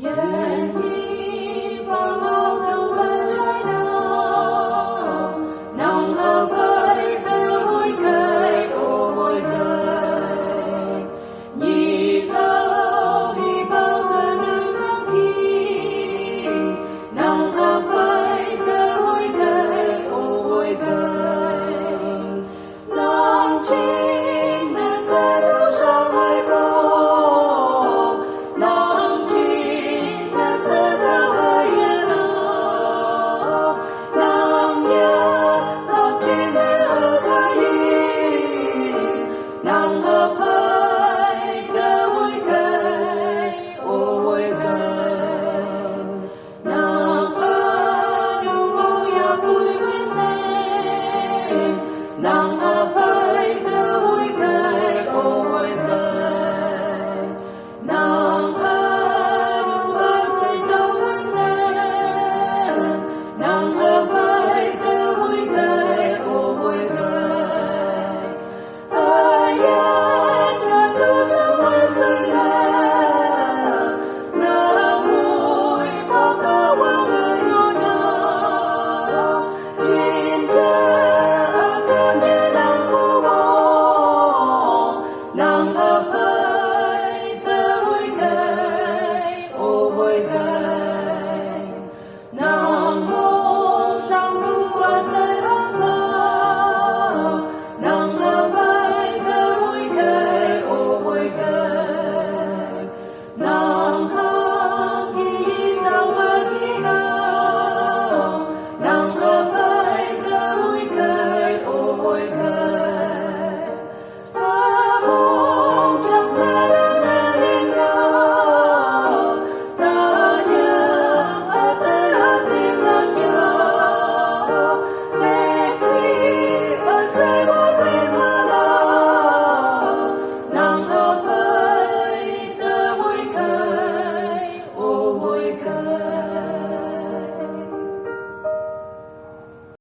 愿你把毛都和trái nào nòng ở bay từ mỗi cây ô mỗi đời nhìn lâu đi bao gần nắng khi nòng ở bay từ mỗi cây ô mỗi đời lòng chi